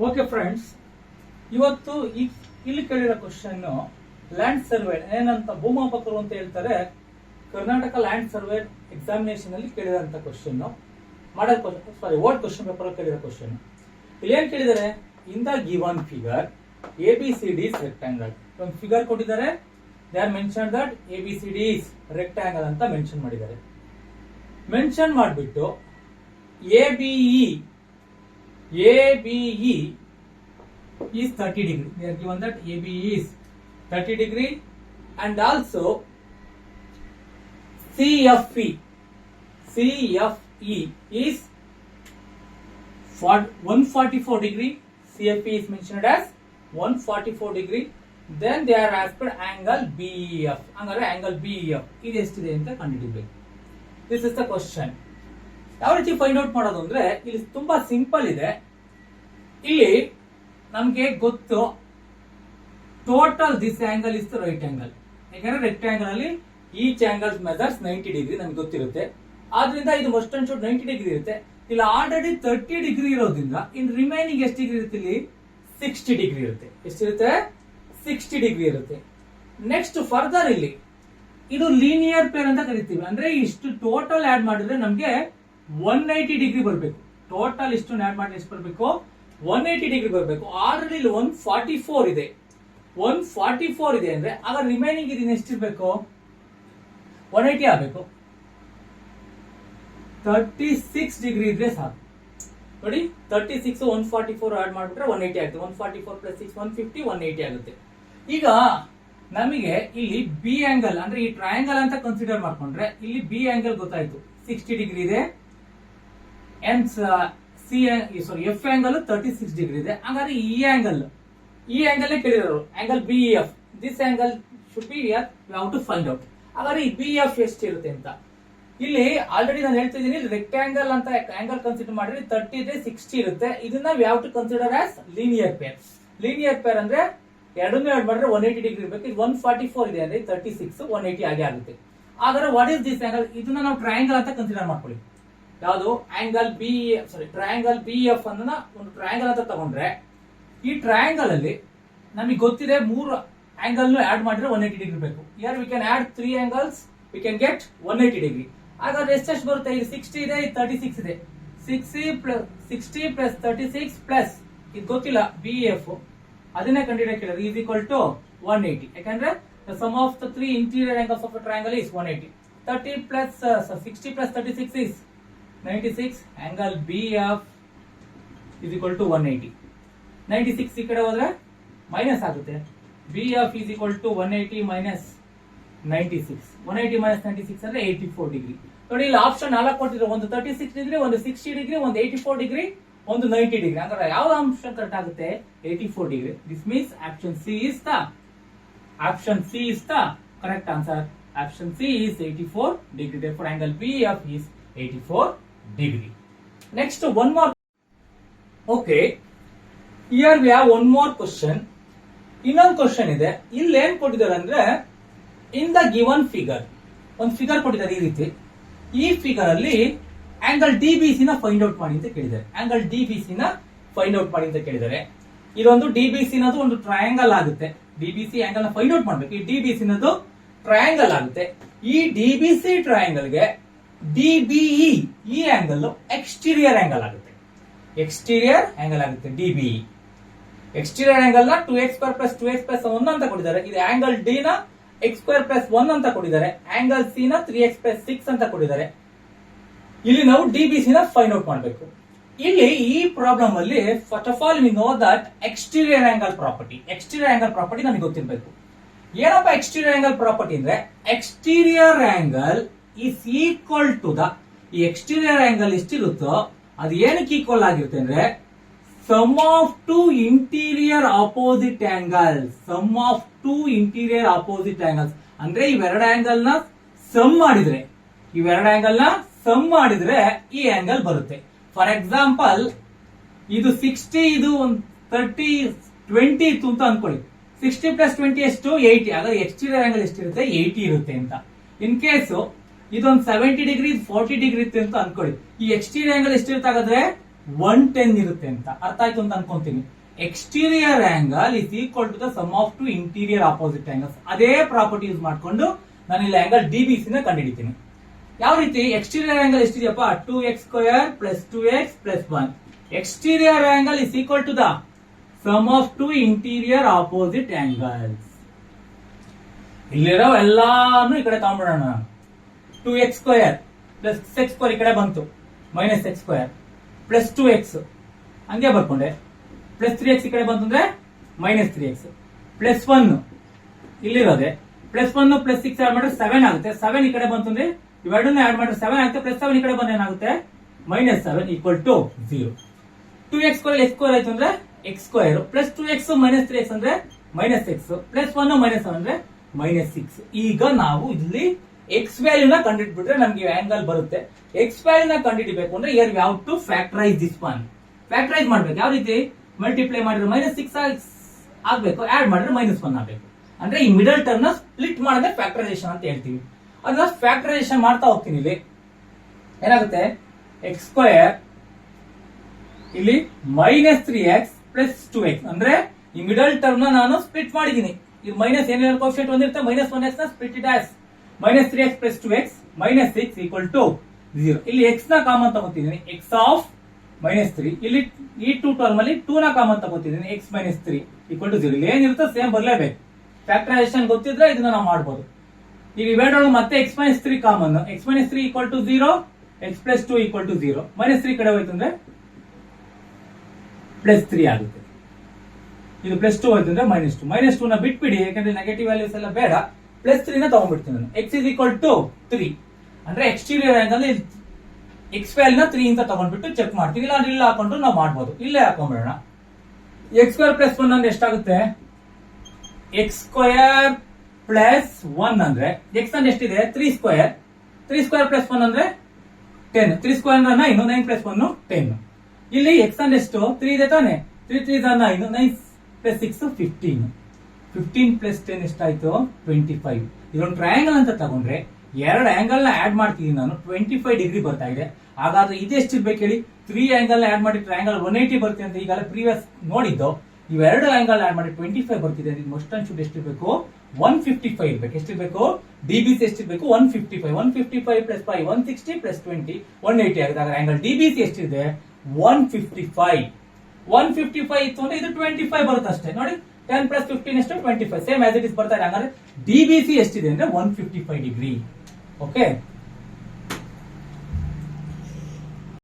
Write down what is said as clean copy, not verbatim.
Okay friends, ಇವತ್ತು ಇಲ್ಲಿ ಕೇಳಿರೋ question land survey ಏನಂತ ಭೂಮಾಪಕರು ಅಂತ ಹೇಳ್ತಾರೆ. ಕರ್ನಾಟಕ ಲ್ಯಾಂಡ್ ಸರ್ವೆ ಎಕ್ಸಾಮಿನೇಷನ್ ಅಲ್ಲಿ ಕೇಳಿದಂತ ಕ್ವಶನ್ ಮಾಡಲ್ ವರ್ಡ್ ಕ್ವಶನ್ ಪೇಪರ್ ಕೇಳಿರೋ ಕ್ವಶನ್. ಇಲ್ಲಿ ಏನ್ ಕೇಳಿದ್ದಾರೆ, in the given figure ABCD is rectangle. ಒಂದು ಫಿಗರ್ ಕೊಟ್ಟಿದ್ದಾರೆ, they are mention that ABCD is rectangle ಅಂತ ಮೆನ್ಷನ್ ಮಾಡಿದ್ದಾರೆ. ಮೆನ್ಷನ್ ಮಾಡಿಬಿಟ್ಟು ABE is 30 degree. They are given that ABE is 30 degree and also CFE is 144 degree. CFE is mentioned as 144 degree. Then they are asked for angle BEF. Angle BEF ಇದು ಎಷ್ಟಿದೆ ಅಂತ ಕಂಡುಹಿಡಿಯಬೇಕು. This is the question. ಯಾವ ರೀತಿ find out ಮಾಡೋದು ಅಂದ್ರೆ ಇಲ್ಲಿ ತುಂಬಾ ಸಿಂಪಲ್ ಇದೆ. ಇಲ್ಲಿ ನಮ್ಗೆ ಗೊತ್ತು total this angle is the right angle. ಯಾಕಂದ್ರೆ ರೆಕ್ಟಾಂಗಲ್ ಅಲ್ಲಿ ಈಚ್ ಆಂಗಲ್ ಮೆಜರ್ಸ್ 90 ಡಿಗ್ರಿ ನಮ್ಗೆ ಗೊತ್ತಿರುತ್ತೆ. ಆದ್ರಿಂದ ಇದು ಮಸ್ಟ್ ಅಂಡ್ ಶುಡ್ 90 ಡಿಗ್ರಿ ಇರುತ್ತೆ. ಇಲ್ಲಿ ಆಲ್ರೆಡಿ 30 ಡಿಗ್ರಿ ಇರೋದ್ರಿಂದ ಇನ್ ರಿಮೈನಿಂಗ್ ಎಷ್ಟು ಡಿಗ್ರಿ ಇರುತ್ತೆ, ಇಲ್ಲಿ 60 ಡಿಗ್ರಿ ಇರುತ್ತೆ. ಎಷ್ಟಿರುತ್ತೆ, 60 ಡಿಗ್ರಿ ಇರುತ್ತೆ. ನೆಕ್ಸ್ಟ್ ಫರ್ದರ್ ಇಲ್ಲಿ ಇದು ಲೀನಿಯರ್ ಪೇರ್ ಅಂತ ಕರಿತೀವಿ. ಅಂದ್ರೆ ಇಷ್ಟು ಟೋಟಲ್ ಆಡ್ ಮಾಡಿದ್ರೆ ನಮ್ಗೆ 180 ಡಿಗ್ರಿ ಬರಬೇಕು. ಟೋಟಲ್ ಇಷ್ಟು ಆಡ್ ಮಾಡಿದ್ರೆ ಎಷ್ಟು ಬರಬೇಕು, 180 ಡಿಗ್ರಿ ಬರಬೇಕು. ಆಲ್ರೆಡಿ ಇಲ್ಲಿ 144 ಇದೆ. 144 ಇದೆ ಅಂದ್ರೆ ಆಗ ರಿಮೈನಿಂಗ್ ಇದನ್ನ ಎಷ್ಟಿರ್ಬೇಕು, 180 ಆಗಬೇಕು. 36 ಡಿಗ್ರಿ ಇದ್ರೆ ಸಾಕು. ನೋಡಿ 36 144 ಆಡ್ ಮಾಡಿಬಿಟ್ರೆ 180 ಆಗುತ್ತೆ. 144 ಪ್ಲಸ್ 6 150 180 ಆಗುತ್ತೆ. ಈಗ ನಮಗೆ ಇಲ್ಲಿ ಬಿ ಆಂಗಲ್ ಅಂದ್ರೆ ಈ ಟ್ರಯಾಂಗಲ್ ಅಂತ ಕನ್ಸಿಡರ್ ಮಾಡ್ಕೊಂಡ್ರೆ ಇಲ್ಲಿ ಬಿ ಆಂಗಲ್ ಗೊತ್ತಾಯ್ತು, 60 ಡಿಗ್ರಿ ಇದೆ. ಎಫ್ ಆಂಗಲ್ 36 ಡಿಗ್ರಿ ಇದೆ. ಹಾಗಾದ್ರೆ ಈ ಆಂಗಲ್ ಕೇಳಿರೋರು angle BEF. This angle should be how to find out. ಹಾಗಾದ್ರೆ ಈ BEF ಎಷ್ಟಿರುತ್ತೆ ಅಂತ ಇಲ್ಲಿ ಆಲ್ರೆಡಿ ನಾನು ಹೇಳ್ತಿದ್ದೀನಿ. ರೆಕ್ಟಾಂಗಲ್ ಅಂತ ಆಂಗಲ್ ಕನ್ಸಿಡರ್ ಮಾಡಿದ್ರೆ 30 ಇದೆ, 60 ಇರುತ್ತೆ. ಇದನ್ನ we have to consider as linear pair. Linear pair ಅಂದ್ರೆ ಎರಡನ್ನೂ ಆಡ್ ಮಾಡಿದ್ರೆ 180 ಡಿಗ್ರಿ ಇರಬೇಕು. ಇದು 144 ಇದೆ ಅಂದ್ರೆ 36 180 ಆಗೇ ಆಗುತ್ತೆ. ಹಾಗಾದ್ರೆ ವಾಟ್ ಇಸ್ ದಿಸ್ ಆಂಗಲ್, ಇದನ್ನ ನಾವು ಟ್ರಯಾಂಗಲ್ ಅಂತ ಕನ್ಸಿಡರ್ ಮಾಡ್ಕೊಳ್ಳಿ. ಯಾವುದು ಟ್ರಯಾಂಗಲ್ BEF ಅನ್ನ ಒಂದು ಟ್ರಯಾಂಗಲ್ ಅಂತ ತಗೊಂಡ್ರೆ ಈ ಟ್ರಯಾಂಗಲ್ ಅಲ್ಲಿ ನಮಗೆ ಗೊತ್ತಿದೆ 3 ಆಂಗಲ್ ಆಡ್ ಮಾಡಿದ್ರೆ 180 ಡಿಗ್ರಿ ಬೇಕು. Here we can add 3 angles, we can get 180 degree. ಹಾಗಾದ್ರೆ ಎಷ್ಟು ಬರುತ್ತೆ, ಇದು 60 ಇದೆ, ಇದು 36 ಇದೆ. 60 ಪ್ಲಸ್ 36 ಪ್ಲಸ್ ಇದು ಗೊತ್ತಿಲ್ಲ BEF, ಅದನ್ನೇ ಕಂಡುಹಿಡಿಯಕ್ಕೆ ಕೇಳಿದ್ರೆ ಈಸ್ ಈಕ್ವಲ್ ಟು 180. ಯಾಕಂದ್ರೆ the sum of the 3 interior angles of a triangle is 180. 60 plus 36 is 96. Angle BEF is equal to 180. 96 ಈ ಕಡೆ ಹೋದ್ರೆ ಮೈನಸ್ ಆಗುತ್ತೆ. BEF is equal to 180 minus 96. 180 minus 96 ಅಂದ್ರೆ 84 ಡಿಗ್ರಿ. ನೋಡಿ ಇಲ್ಲಿ ಆಪ್ಷನ್ 4 ಕೊಟ್ಟಿದ್ರು, ಒಂದು 36 ಡಿಗ್ರಿ, ಒಂದು 60 ಡಿಗ್ರಿ, ಒಂದು 84 ಡಿಗ್ರಿ, ಒಂದು 90 ಡಿಗ್ರಿ. ಅಂದ್ರೆ ಯಾವ ಅಂಶ ಕರೆಕ್ಟ್ ಆಗುತ್ತೆ, 84 degree. This means option C is the correct answer. Option C is 84 degree. Therefore, angle BEF is 84 degree. Next, one more. Okay, here we have one more question. ಇನ್ನೊಂದು question ಇದೆ. ಇಲ್ಲಿ ಏನ್ ಕೊಟ್ಟಿದ್ದಾರೆ ಅಂದ್ರೆ ಇನ್ ದ ಗಿವನ್ ಫಿಗರ್ ಒಂದು figure ಕೊಟ್ಟಿದ್ದಾರೆ ಈ ರೀತಿ. ಈ ಫಿಗರ್ ಅಲ್ಲಿ ಆಂಗಲ್ DBC ನ ಫೈಂಡ್ ಔಟ್ ಮಾಡಿ ಅಂತ ಕೇಳಿದ್ದಾರೆ. ಆಂಗಲ್ DBC ನ ಫೈಂಡ್ ಔಟ್ ಮಾಡಿ ಅಂತ ಕೇಳಿದ್ದಾರೆ. ಇದೊಂದು DBC ನದು ಒಂದು ಟ್ರಯಾಂಗಲ್ ಆಗುತ್ತೆ. DBC ಆಂಗಲ್ ನ ಫೈಂಡ್ ಔಟ್ ಮಾಡ್ಬೇಕು. ಈ DBC ನದು ಟ್ರಯಾಂಗಲ್ ಆಗುತ್ತೆ. ಈ DBC ಟ್ರಯಾಂಗಲ್ ಗೆ DBE ಈ ಆಂಗಲ್ ಎಕ್ಸ್ಟೀರಿಯರ್ ಆಂಗಲ್ ಆಗುತ್ತೆ. DBE ಎಕ್ಸ್ಟೀರಿಯರ್ ಆಂಗಲ್ ನ 2x² plus 2x plus 1 ಅಂತ ಕೊಟ್ಟಿದ್ದಾರೆ. ಇದು ಆಂಗಲ್ D ನ x² plus 1 ಅಂತ ಕೊಟ್ಟಿದ್ದಾರೆ. ಆಂಗಲ್ C ನ 3x plus 6 ಅಂತ ಕೊಟ್ಟಿದ್ದಾರೆ. ಇಲ್ಲಿ ನಾವು DBC ನ ಫೈಂಡ್ ಔಟ್ ಮಾಡಬೇಕು. ಇಲ್ಲಿ ಈ ಪ್ರಾಬ್ಲಮ್ ಅಲ್ಲಿ first of all we know that exterior angle property ನಮಗೆ ಗೊತ್ತಿರಬೇಕು. ಏನಪ್ಪ ಎಕ್ಸ್ಟೀರಿಯರ್ ಆಂಗಲ್ ಪ್ರಾಪರ್ಟಿ ಅಂದ್ರೆ exterior angle is equal to the ಈ ಎಕ್ಸ್ಟೀರಿಯರ್ ಆಂಗಲ್ ಎಷ್ಟಿರುತ್ತೋ ಅದು ಏನಕ್ಕೆ ಈಕ್ವಲ್ ಆಗಿರುತ್ತೆ ಅಂದ್ರೆ sum of two interior opposite angles. ಅಂದ್ರೆ ಇವೆರಡು ಆಂಗಲ್ ನ ಸಮ್ ಮಾಡಿದ್ರೆ ಈ ಆಂಗಲ್ ಬರುತ್ತೆ. ಫಾರ್ ಎಕ್ಸಾಂಪಲ್ ಇದು 60, ಇದು 30 20 ಇತ್ತು ಅಂತ ಅನ್ಕೊಳ್ಳಿ. 60 plus 20 ಎಷ್ಟು, 80. ಹಾಗಾದ್ರೆ ಎಕ್ಸ್ಟೀರಿಯರ್ ಆಂಗಲ್ ಎಷ್ಟಿರುತ್ತೆ, 80 ಇರುತ್ತೆ ಅಂತ. ಇನ್ ಕೇಸ್ ಇದೊಂದು 70 ಡಿಗ್ರಿ 40 ಡಿಗ್ರಿ ಇತ್ತು ಅಂತ ಅನ್ಕೊಳ್ಳಿ. ಈ ಎಕ್ಸ್ಟೀರಿಯರ್ ಆಂಗಲ್ ಎಷ್ಟಿರುತ್ತೆ, ಹಾಗಾದ್ರೆ 110 ಇರುತ್ತೆ ಅಂತ ಅರ್ಥ ಆಯ್ತು ಅಂತ ಅನ್ಕೊಂತೀನಿ. Exterior angle is equal to the sum of two interior opposite angles. ಅದೇ ಪ್ರಾಪರ್ಟಿ ಯೂಸ್ ಮಾಡ್ಕೊಂಡು ನಾನು ಇಲ್ಲಿ ಆಂಗಲ್ ಡಿಬಿಸಿ ನ ಕಂಡುಹಿಡಿತೀನಿ. ಯಾವ ರೀತಿ? ಎಕ್ಸ್ಟೀರಿಯರ್ ಆಂಗಲ್ ಎಷ್ಟಿದೆಯಪ್ಪ? 2x² plus 2x plus 1. Exterior angle is equal to the sum of two interior opposite angles. ಇಲ್ಲಿರೋ ಎಲ್ಲಾನು ಈ ಕಡೆ ತಗೊಂಡ್ಬಿಡೋಣ. 2x² ಪ್ಲಸ್ x² ಈ ಕಡೆ ಬಂತು, ಮೈನಸ್ x² ಪ್ಲಸ್ 2x ಹಂಗೆ ಬರ್ಕೊಂಡೆ, ಪ್ಲಸ್ 3x ಈ ಕಡೆ ಬಂತು ಅಂದ್ರೆ ಮೈನಸ್ 3x ಪ್ಲಸ್ 1 ಇಲ್ಲಿರೋದೆ, ಪ್ಲಸ್ 1 ಪ್ಲಸ್ 6 ಆಡ್ ಮಾಡಿದ್ರೆ 7 ಆಗುತ್ತೆ. 7 ಈ ಕಡೆ ಬಂತು ಅಂದ್ರೆ ಇವೆರಡನ್ನ ಆಡ್ ಮಾಡಿದ್ರೆ 7 ಆಗುತ್ತೆ. ಪ್ಲಸ್ 7 ಈ ಕಡೆ ಬಂದ್ರೆ ಏನಾಗುತ್ತೆ? Minus 7 equal to 0. 2x² x² ಆಯ್ತು ಅಂದ್ರೆ x² plus 2x minus 3x ಅಂದ್ರೆ ಮೈನಸ್ x ಪ್ಲಸ್ 1 ಮೈನಸ್ 7 ಅಂದ್ರೆ ಮೈನಸ್ 6. ಈಗ ನಾವು ಇಲ್ಲಿ ಎಕ್ಸ್ ವ್ಯಾಲ್ಯೂನ ಕಂಡುಹಿಡ್ಬಿಟ್ರೆ ನಮ್ಗೆ ಆಂಗಲ್ ಬರುತ್ತೆ. ಎಕ್ಸ್ ವ್ಯಾಲ್ಯೂನ ಕಂಡುಹಿಡಬೇಕು ಅಂದ್ರೆ you have to factorise this one. Factorise ಮಾಡ್ಬೇಕು. ಯಾವ ರೀತಿ? ಮಲ್ಟಿಪ್ಲೈ ಮಾಡಿದ್ರೆ ಮೈನಸ್ 6 ಆಗ್ಬೇಕು, ಆಡ್ ಮಾಡಿದ್ರೆ ಮೈನಸ್ 1 ಆಗ್ಬೇಕು. ಅಂದ್ರೆ ಈ ಮಿಡಲ್ ಟರ್ಮ್ ನ ಸ್ಪ್ಲಿಟ್ ಮಾಡಿದ್ರೆ ಫ್ಯಾಕ್ಟರೈಸೇಷನ್ ಅಂತ ಹೇಳ್ತೀವಿ. ಅದನ್ನ ಫ್ಯಾಕ್ಟರೈಸೇಷನ್ ಮಾಡ್ತಾ ಹೋಗ್ತೀನಿ. ಇಲ್ಲಿ ಏನಾಗುತ್ತೆ? x² ಇಲ್ಲಿ ಮೈನಸ್ 3x ಪ್ಲಸ್ 2x ಅಂದ್ರೆ ಈ ಮಿಡಲ್ ಟರ್ಮ್ ನ ನಾನು ಸ್ಪ್ಲಿಟ್ ಮಾಡಿದೀನಿ. ಇದು ಮೈನಸ್ ಏನೇನು ಕೋಫಿಷಿಯಂಟ್ ಒಂದಿರುತ್ತೆ, ಮೈನಸ್ 1x ನ split it as minus 3x plus 2x minus 6 equal to 0. ಇಲ್ಲಿ x ನ ಕಾಮನ್ ತಗೋತಿದ್ದೀನಿ, x ಆಫ್ ಮೈನಸ್ 3. ಇಲ್ಲಿ ಈ 2 ಟರ್ಮ್ ಅಲ್ಲಿ 2 ನ ಕಾಮನ್ ತಗೋತಿದ್ದೀನಿ, x ಮೈನಸ್ 3 ಈಕ್ವಲ್ ಟು 0. ಇಲ್ಲಿ ಏನಿರುತ್ತೆ ಸೇಮ್ ಬರ್ಲೇಬೇಕು. ಫ್ಯಾಕ್ಟರೈಸೇಷನ್ ಗೊತ್ತಿದ್ರೆ ಇದನ್ನ ನಾವು ಮಾಡಬಹುದು. ಈಗ ಇವೆರಡರೊಳಗೆ ಮತ್ತೆ x minus 3 common, x minus 3 equal to 0, x plus 2 equal to 0. Minus 3 ಕಡೆ ಹೋಯ್ತು ಅಂದ್ರೆ ಪ್ಲಸ್ 3 ಆಗುತ್ತೆ. ಇದು ಪ್ಲಸ್ 2 ಹೋಯ್ತು ಅಂದ್ರೆ ಮೈನಸ್ 2. ಮೈನಸ್ 2 ನ ಬಿಟ್ಬಿಡಿ, ಯಾಕಂದ್ರೆ ನೆಗೆಟಿವ್ ವ್ಯಾಲ್ಯೂಸ್ ಎಲ್ಲ ಬೇಡ. ಪ್ಲಸ್ 3 ನ ತಗೊಂಡ್ಬಿಡ್ತೀನಿ ನಾನು. x ಇಸ್ ಈಕ್ವಲ್ ಟು 3 ಅಂದ್ರೆ ಎಕ್ಸ್ಟೀರಿಯರ್ ಆಂಗಲ್ ಎಕ್ಸ್ ವ್ಯಾಲ್ಯೂ ನ 3 ಅಂತ ತಗೊಂಡ್ಬಿಟ್ಟು ಚೆಕ್ ಮಾಡ್ತೀವಿ. ಇಲ್ಲ ಇಲ್ಲ ಹಾಕೊಂಡ್ರು ನಾವು ಮಾಡ್ಬೋದು. ಇಲ್ಲೇ ಹಾಕೊಂಡ್ಬಿಡೋಣ. x² ಪ್ಲಸ್ 1 ಅಂದ್ರೆ ಎಷ್ಟಾಗುತ್ತೆ? x² ಪ್ಲಸ್ 1 ಅಂದ್ರೆ x ಅಂದ್ರೆ ಎಷ್ಟಿದೆ? 3². 3² ಪ್ಲಸ್ 1 ಅಂದ್ರೆ 10. 3² ಅಂದ್ರೆ 9, 9 ಪ್ಲಸ್ 1 10. ಇಲ್ಲಿ x ಅಂದ್ರೆ ಎಷ್ಟು? 3 ಇದೆ ತಾನೆ. 3 3 9, 9 ಪ್ಲಸ್ 6 15. 15 ಪ್ಲಸ್ 10 ಎಷ್ಟಾಯ್ತು? 25. ಇದೊಂದು ಟ್ರಯಾಂಗಲ್ ಅಂತ ತಗೊಂಡ್ರೆ ಎರಡು ಆಂಗಲ್ ನ ಆಡ್ ಮಾಡ್ತಿದ್ದೀನಿ ನಾನು, 25 ಡಿಗ್ರಿ ಬರ್ತಾ ಇದೆ. ಹಾಗಾದ್ರೆ ಇದು ಎಷ್ಟಿರ್ಬೇಕು ಹೇಳಿ? 3 ಆಂಗಲ್ ನ ಆಡ್ ಮಾಡಿ ಟ್ರಯಾಂಗಲ್ 180 ಬರ್ತಿದೆ ಅಂತ ಈಗಾಗಲೇ ಪ್ರೀವಿಯಸ್ ನೋಡಿದ್ದು. ಇವೆರಡು ಆಂಗಲ್ ಆಡ್ ಮಾಡಿ 25 ಬರ್ತಿದೆ. Must and should ಎಷ್ಟಿರ್ಬೇಕು? 155 ಇರ್ಬೇಕು. ಎಷ್ಟಿರ್ಬೇಕು? ಡಿಬಿಸಿ ಎಷ್ಟಿರ್ಬೇಕು? 155. 155 ಪ್ಲಸ್ 5 160 ಪ್ಲಸ್ 20 180 ಆಗುತ್ತೆ. ಹಾಗಾದ್ರೆ ಆಂಗಲ್ ಡಿಬಿಸಿ ಎಷ್ಟಿದೆ? 155. 155 ಇತ್ತು ಅಂದ್ರೆ ಇದು 25 ಬರುತ್ತೆ ಅಷ್ಟೇ. ನೋಡಿ 10 ಪ್ಲಸ್ 15 ಎಷ್ಟು? 25. ಸೇಮ್ ಆಸ್ ಇಟ್ ಇಸ್ ಬರ್ತಾ ಇದೆ. ಹಾಗಾದ್ರೆ ಡಿಬಿಸಿ ಎಷ್ಟಿದೆ ಅಂದ್ರೆ 155 ಡಿಗ್ರಿ. ಓಕೆ.